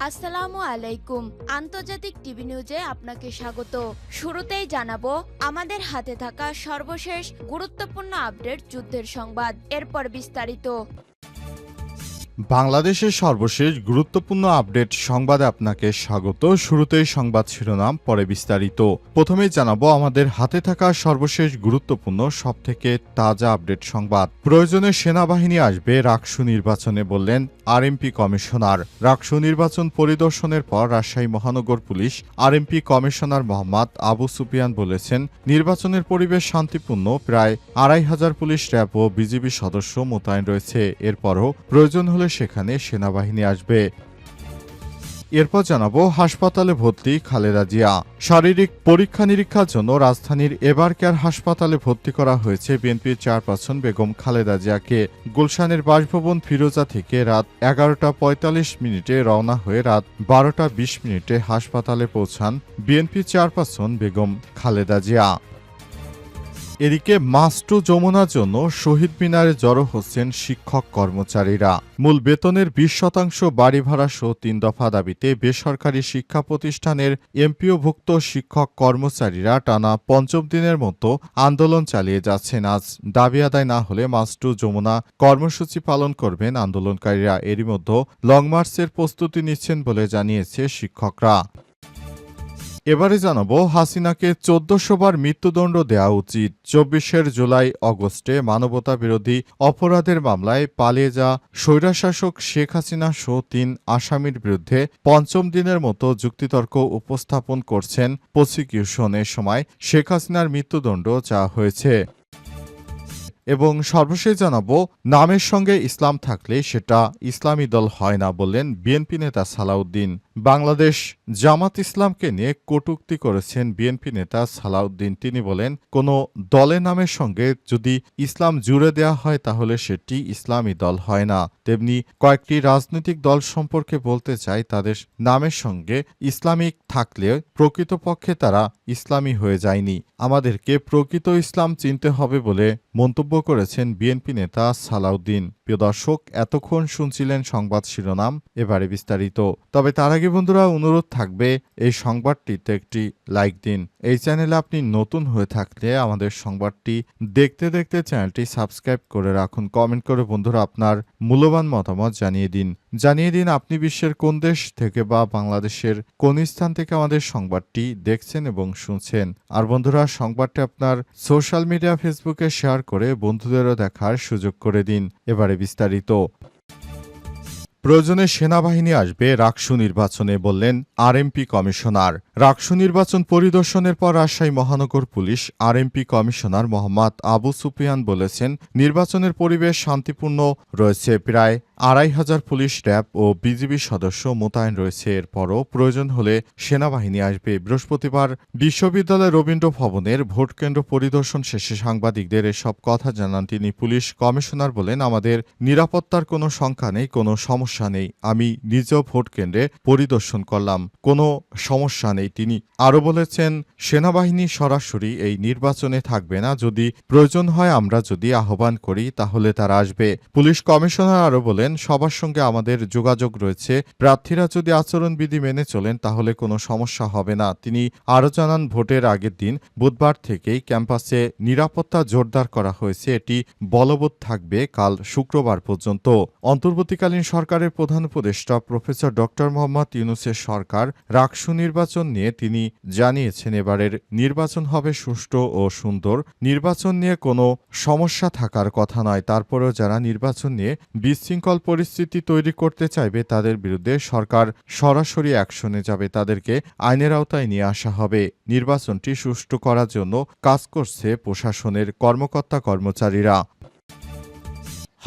আসসালামু আলাইকুম। আন্তর্জাতিক টিভি নিউজে আপনাকে স্বাগত। শুরুতেই জানাবো আমাদের হাতে থাকা সর্বশেষ গুরুত্বপূর্ণ আপডেট যুদ্ধের সংবাদ, এরপর বিস্তারিত। বাংলাদেশের সর্বশেষ গুরুত্বপূর্ণ আপডেট সংবাদে আপনাকে স্বাগত। শুরুতেই সংবাদ শিরোনাম, পরে বিস্তারিত। প্রথমেই জানাবো আমাদের হাতে থাকা সর্বশেষ গুরুত্বপূর্ণ সবথেকে তাজা আপডেট সংবাদ। প্রয়োজনে সেনাবাহিনী আসবে রাকসু নির্বাচনে, বললেন আরএমপি কমিশনার। রাকসু নির্বাচন পরিদর্শনের পর রাজশাহী মহানগর police RMP commissioner Mohammad Abu Sufian বলেছেন, নির্বাচনের পরিবেশ শান্তিপূর্ণ। প্রায় ২৫০০ পুলিশ, র্যাব ও বিজিবি সদস্য মোতায়েন রয়েছে। এরপরও প্রয়োজন হলে সেখানে সেনাবাহিনী আসবে। এরপর জানাবো হাসপাতালে ভর্তি খালেদা জিয়া। শারীরিক পরীক্ষা নিরীক্ষার জন্য রাজধানীর এবারকেয়ার হাসপাতালে ভর্তি করা হয়েছে বিএনপির চেয়ারপারসন বেগম খালেদা জিয়াকে। গুলশানের বাসভবন ফিরোজা থেকে রাত ১১টা ৪৫ রওনা হয়ে রাত ১২টা ২০ হাসপাতালে পৌঁছান বিএনপির চেয়ারপারসন বেগম খালেদা জিয়া। এদিকে মাস্টু যমুনার জন্য শহীদ মিনারে জড়ো হচ্ছেন শিক্ষক কর্মচারীরা। মূল বেতনের ২০% বাড়ি ভাড়া সহ ৩ দফা দাবিতে বেসরকারি শিক্ষা প্রতিষ্ঠানের এমপিওভুক্ত শিক্ষক কর্মচারীরা টানা পঞ্চম দিনের মতো আন্দোলন চালিয়ে যাচ্ছেন। আজ দাবি আদায় না হলে মাস্টু যমুনা কর্মসূচি পালন করবেন আন্দোলনকারীরা। এরই মধ্যে লং মার্চের প্রস্তুতি নিচ্ছেন বলে জানিয়েছে শিক্ষকরা। এবারে জানাবো হাসিনাকে ১৪০০ বার মৃত্যুদণ্ড দেওয়া উচিত। ২৪ জুলাই অগস্টে মানবতা বিরোধী অপরাধের মামলায় পালিয়ে যাওয়া স্বৈরশাসক শেখ হাসিনা সহ ৩ আসামির বিরুদ্ধে পঞ্চম দিনের মতো যুক্তিতর্ক উপস্থাপন করছেন প্রসিকিউশন। এ সময় শেখ হাসিনার মৃত্যুদণ্ড চাওয়া হয়েছে। এবং সর্বশেষ জানাবো নামের সঙ্গে ইসলাম থাকলে সেটা ইসলামী দল হয় না, বললেন বিএনপি নেতা সালাউদ্দিন। বাংলাদেশ জামাত ইসলামকে নিয়ে কটূক্তি করেছেন বিএনপি নেতা সালাউদ্দিন। তিনি বলেন, কোনো দলের নামের সঙ্গে যদি ইসলাম জুড়ে দেওয়া হয় তাহলে সেটি ইসলামী দল হয় না। তেমনি কয়েকটি রাজনৈতিক দল সম্পর্কে বলতে চাই, তাদের নামের সঙ্গে ইসলামিক থাকলে প্রকৃতপক্ষে তারা ইসলামী হয়ে যায়নি। আমাদেরকে প্রকৃত ইসলাম চিনতে হবে বলে মন্তব্য করেছেন বিএনপি নেতা সালাউদ্দিন। প্রিয় দর্শক, এতক্ষণ শুনছিলেন সংবাদ শিরোনাম, এবারে বিস্তারিত। তবে তার আগে বন্ধুরা অনুরোধ থাকবে এই সংবাদটিতে একটি লাইক দিন। এই চ্যানেলে আপনি নতুন হয়ে থাকলে আমাদের সংবাদটি দেখতে দেখতে চ্যানেলটি সাবস্ক্রাইব করে রাখুন। কমেন্ট করে বন্ধুরা আপনার মূল্যবান মতামত জানিয়ে দিন আপনি বিশ্বের কোন দেশ থেকে বা বাংলাদেশের কোন স্থান থেকে আমাদের সংবাদটি দেখছেন এবং শুনছেন। আর বন্ধুরা, সংবাদটি আপনার সোশ্যাল মিডিয়া ফেসবুকে শেয়ার করে বন্ধুদেরও দেখার সুযোগ করে দিন। এবারে বিস্তারিত। প্রয়োজনে সেনাবাহিনী আসবে রাকসু নির্বাচনে, বললেন আরএমপি কমিশনার। রাকসু নির্বাচন পরিদর্শনের পর রাজশাহী মহানগর police RMP commissioner Mohammad Abu Sufian বলেছেন, নির্বাচনের পরিবেশ শান্তিপূর্ণ রয়েছে। প্রায় ২৫০০ পুলিশ, র্যাব ও বিজিবি সদস্য মোতায়েন রয়েছে। এরপরও প্রয়োজন হলে সেনাবাহিনী আসবে। বৃহস্পতিবার বিশ্ববিদ্যালয় রবীন্দ্র ভবনের ভোটকেন্দ্র পরিদর্শন শেষে সাংবাদিকদের এসব কথা জানান তিনি। পুলিশ কমিশনার বলেন, আমাদের নিরাপত্তার কোনো শঙ্কা নেই, কোনো সমস্যা নেই। আমি নিজেও ভোট কেন্দ্রে পরিদর্শন করলাম, কোনো সমস্যা নেই। তিনি আরও বলেছেন, সেনাবাহিনী সরাসরি এই নির্বাচনে থাকবে না। যদি প্রয়োজন হয়, আমরা যদি আহ্বান করি তাহলে তারা আসবে। পুলিশ কমিশনার আরও বলেন, সবার সঙ্গে আমাদের যোগাযোগ রয়েছে। প্রার্থীরা যদি আচরণবিধি মেনে চলেন তাহলে কোনো সমস্যা হবে না। তিনি আরও জানান, ভোটের আগের দিন বুধবার থেকেই ক্যাম্পাসে নিরাপত্তা জোরদার করা হয়েছে। এটি বলবৎ থাকবে কাল শুক্রবার পর্যন্ত। অন্তর্বর্তীকালীন সরকারের প্রধান উপদেষ্টা প্রফেসর ড মোহাম্মদ ইউনূসের সরকার রাকসু নির্বাচন নিয়ে তিনি জানিয়েছেন, এবারের নির্বাচন হবে সুষ্ঠু ও সুন্দর। নির্বাচন নিয়ে কোনো সমস্যা থাকার কথা নয়। তারপরেও যারা নির্বাচন নিয়ে বিশৃঙ্খল পরিস্থিতি তৈরি করতে চাইবে তাদের বিরুদ্ধে সরকার সরাসরি অ্যাকশনে যাবে, তাদেরকে আইনের আওতায় নিয়ে আসা হবে। নির্বাচনটি সুষ্ঠু করার জন্য কাজ করছে প্রশাসনের কর্মকর্তা কর্মচারীরা।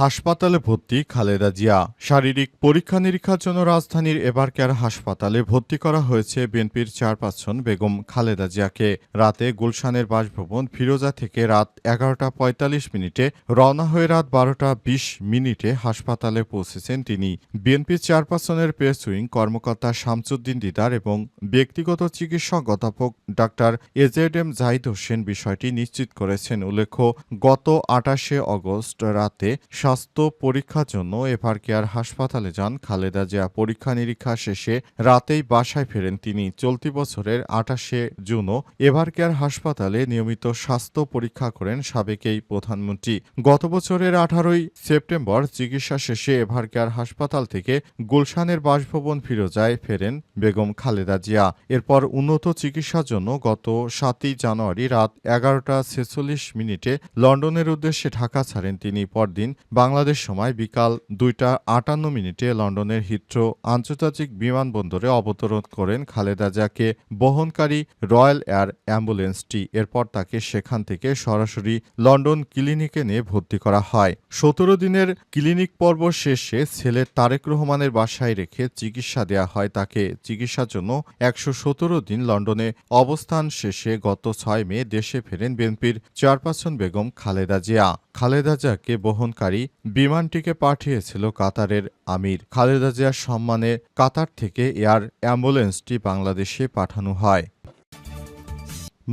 হাসপাতালে ভর্তি খালেদা জিয়া। শারীরিক পরীক্ষা নিরীক্ষার জন্য রাজধানীর এবারকেয়ার হাসপাতালে ভর্তি করা হয়েছে বিএনপির চেয়ারপারসন বেগম খালেদা জিয়াকে। রাতে গুলশানের বাসভবন ফিরোজা থেকে রাত ১১টা ৪৫ রওনা হয়ে রাত ১২টা ২০ হাসপাতালে পৌঁছেছেন তিনি। বিএনপির চেয়ারপারসনের প্রেস উইং কর্মকর্তা শামসুদ্দিন দিদার এবং ব্যক্তিগত চিকিৎসক অধ্যাপক ডাক্তার এজেড জাহিদ হোসেন বিষয়টি নিশ্চিত করেছেন। উল্লেখ্য, গত ২৮ অগস্ট রাতে স্বাস্থ্য পরীক্ষার জন্য এভারকেয়ার হাসপাতালে যান খালেদা জিয়া। পরীক্ষা নিরীক্ষা শেষে রাতেই বাসায় ফেরেন তিনি। চলতি বছরের ২৮শে জুনও এভারকেয়ার হাসপাতালে নিয়মিত স্বাস্থ্য পরীক্ষা করেন সাবেক এই প্রধানমন্ত্রী। গত বছরের ১৮ই সেপ্টেম্বর চিকিৎসা শেষে এভারকেয়ার হাসপাতাল থেকে গুলশানের বাসভবন ফিরোজায় ফেরেন বেগম খালেদা জিয়া। এরপর উন্নত চিকিৎসার জন্য গত ৭ই জানুয়ারি রাত ১১টা ৪৬ লন্ডনের উদ্দেশ্যে ঢাকা ছাড়েন তিনি। পরদিন বাংলাদেশ সময় বিকাল ২টা ৫৮ লন্ডনের হিথ্রো আন্তর্জাতিক বিমানবন্দরে অবতরণ করেন খালেদা জিয়াকে বহনকারী রয়্যাল এয়ার অ্যাম্বুলেন্সটি। এরপর তাকে সেখান থেকে সরাসরি লন্ডন ক্লিনিকে নিয়ে ভর্তি করা হয়। ১৭ দিনের ক্লিনিক পর্ব শেষে ছেলে তারেক রহমানের বাসায় রেখে চিকিৎসা দেয়া হয় তাকে। চিকিৎসার জন্য ১১৭ দিন লন্ডনে অবস্থান শেষে গত ৬ মে দেশে ফেরেন বিএনপির চেয়ারপারসন বেগম খালেদা জিয়া। খালেদা জিয়াকে বহনকারী বিমানটিকে পাঠিয়েছিল কাতারের আমির। খালেদা জিয়ার সম্মানে কাতার থেকে এয়ার অ্যাম্বুলেন্সটি বাংলাদেশে পাঠানো হয়।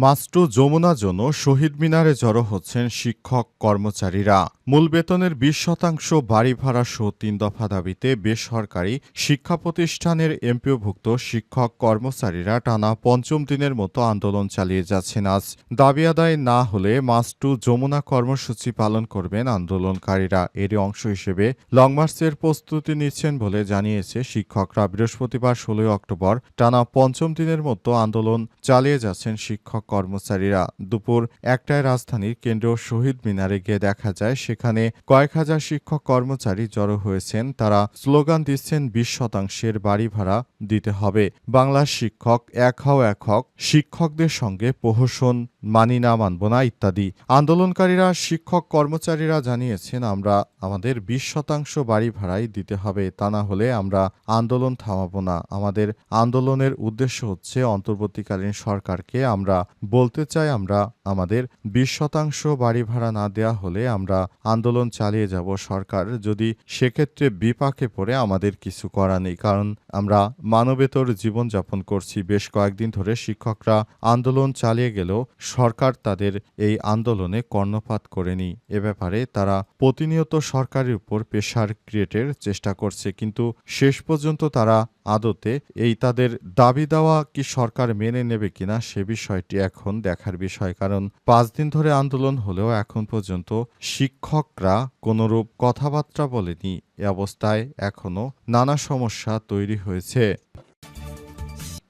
মাস্টু যমুনার জন্য শহীদ মিনারে জড়ো হচ্ছেন শিক্ষক কর্মচারীরা। মূল বেতনের ২০% বাড়ি ভাড়া সহ ৩ দফা দাবিতে বেসরকারি শিক্ষা প্রতিষ্ঠানের এমপিওভুক্ত শিক্ষক কর্মচারীরা টানা পঞ্চম দিনের মতো আন্দোলন চালিয়ে যাচ্ছেন। আজ দাবি আদায় না হলে মাস্টু যমুনা কর্মসূচি পালন করবেন আন্দোলনকারীরা। এরই অংশ হিসেবে লং মার্চের প্রস্তুতি নিচ্ছেন বলে জানিয়েছে শিক্ষকরা। বৃহস্পতিবার ১৬ অক্টোবর টানা পঞ্চম দিনের মতো আন্দোলন চালিয়ে যাচ্ছেন শিক্ষক কর্মচারীরা। দুপুর ১টায় রাজধানীর কেন্দ্রীয় শহীদ মিনারে গিয়ে দেখা যায় সেখানে কয়েক হাজার শিক্ষক কর্মচারী জড়ো হয়েছেন। তারা স্লোগান দিচ্ছেন ২০% বাড়ি ভাড়া দিতে হবে, বাংলার শিক্ষক এক হও এক হক, শিক্ষকদের সঙ্গে প্রহসন মানি না মানব না ইত্যাদি। আন্দোলনকারীরা শিক্ষক কর্মচারীরা জানিয়েছেন, আমরা আমাদের ২০% বাড়ি ভাড়াই দিতে হবে, তা না হলে আমরা আন্দোলন থামাবো না। আমাদের আন্দোলনের উদ্দেশ্য হচ্ছে অন্তর্বর্তীকালীন সরকারকে আমরা বলতে চাই, আমরা আমাদের ২০% বাড়ি ভাড়া না দেয়া হলে আমরা আন্দোলন চালিয়ে যাব। সরকার যদি সেক্ষেত্রে বিপাকে পড়ে আমাদের কিছু করা নেই, কারণ আমরা মানবেতর জীবনযাপন করছি। বেশ কয়েকদিন ধরে শিক্ষকরা আন্দোলন চালিয়ে গেলেও সরকার তাদের এই আন্দোলনে কর্ণপাত করেনি। এ ব্যাপারে তারা প্রতিনিয়ত সরকারের উপর প্রেশার ক্রিয়েটের চেষ্টা করছে, কিন্তু শেষ পর্যন্ত তারা আদতে এই তাদের দাবি দেওয়া কি সরকার মেনে নেবে কিনা সে বিষয়টি এখন দেখার বিষয়। কারণ ৫ দিন ধরে আন্দোলন হলেও এখন পর্যন্ত শিক্ষকরা কোনরূপ কথাবার্তা বলেনি। এ অবস্থায় এখনো নানা সমস্যা তৈরি হয়েছে।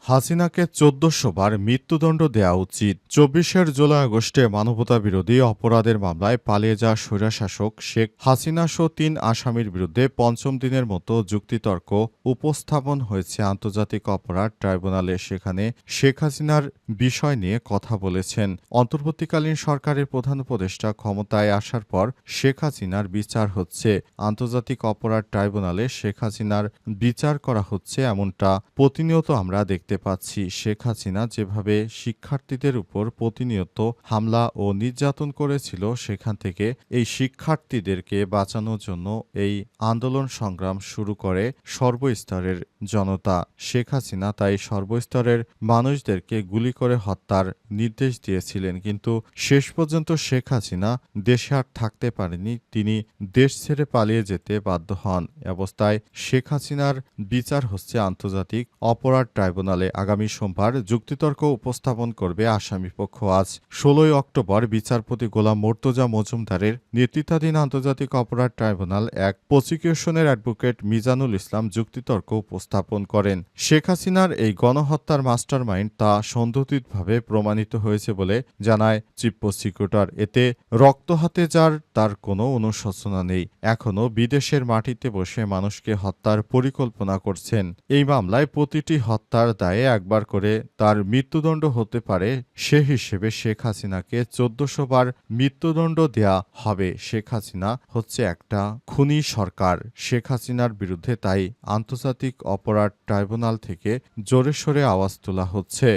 হাসিনাকে ১৪০০ বার মৃত্যুদণ্ড দেওয়া উচিত। ২৪ জুলাই আগস্টে মানবতাবিরোধী অপরাধের মামলায় পালিয়ে যাওয়া স্বৈরশাসক শেখ হাসিনা সহ ৩ আসামির বিরুদ্ধে পঞ্চম দিনের মতো যুক্তিতর্ক উপস্থাপন হয়েছে আন্তর্জাতিক অপরাধ ট্রাইব্যুনালে। সেখানে শেখ হাসিনার বিষয় নিয়ে কথা বলেছেন অন্তর্বর্তীকালীন সরকারের প্রধান উপদেষ্টা। ক্ষমতায় আসার পর শেখ হাসিনার বিচার হচ্ছে আন্তর্জাতিক অপরাধ ট্রাইব্যুনালে, শেখ হাসিনার বিচার করা হচ্ছে, এমনটা প্রতিনিয়ত আমরা দেখতে পাচ্ছি। শেখ হাসিনা যেভাবে শিক্ষার্থীদের উপর প্রতিনিয়ত হামলা ও নির্যাতন করেছিল, সেখান থেকে এই শিক্ষার্থীদেরকে বাঁচানোর জন্য এই আন্দোলন সংগ্রাম শুরু করে সর্বস্তরের জনতা। শেখ হাসিনা তাই সর্বস্তরের মানুষদেরকে গুলি করে হত্যার নির্দেশ দিয়েছিলেন, কিন্তু শেষ পর্যন্ত শেখ হাসিনা দেশে আর থাকতে পারেনি, তিনি দেশ ছেড়ে পালিয়ে যেতে বাধ্য হন। অবস্থায় শেখ হাসিনার বিচার হচ্ছে আন্তর্জাতিক অপরাধ ট্রাইব্যুনালে। আগামী সোমবার যুক্তিতর্ক উপস্থাপন করবে আসামিপক্ষ। আজ ১৬ অক্টোবর বিচারপতি গোলাম মর্তুজা মজুমদারের নেতৃত্বাধীন আন্তর্জাতিক অপরাধ ট্রাইব্যুনাল এক প্রসিকিউশনের অ্যাডভোকেট মিজানুল ইসলাম যুক্তিতর্ক উপস্থাপন করেন। শেখ হাসিনার এই গণহত্যার মাস্টারমাইন্ড তা সন্দেহভাবে প্রমাণিত হয়েছে বলে জানায় চিফ প্রসিকিউটর। এতে রক্ত হাতে যার তার কোনো অনুশোচনা নেই, এখনও বিদেশের মাটিতে বসে মানুষকে হত্যার পরিকল্পনা করছেন। এই মামলায় প্রতিটি হত্যার দায়ে একবার করে তার মৃত্যুদণ্ড হতে পারে, সে হিসেবে শেখ হাসিনাকে ১৪০০ বার মৃত্যুদণ্ড দেয়া হবে। শেখ হাসিনা হচ্ছে একটা খুনি সরকার। শেখ হাসিনার বিরুদ্ধে তাই আন্তর্জাতিক অপরাধ ট্রাইব্যুনাল থেকে জোরে সোরে আওয়াজ তোলা হচ্ছে।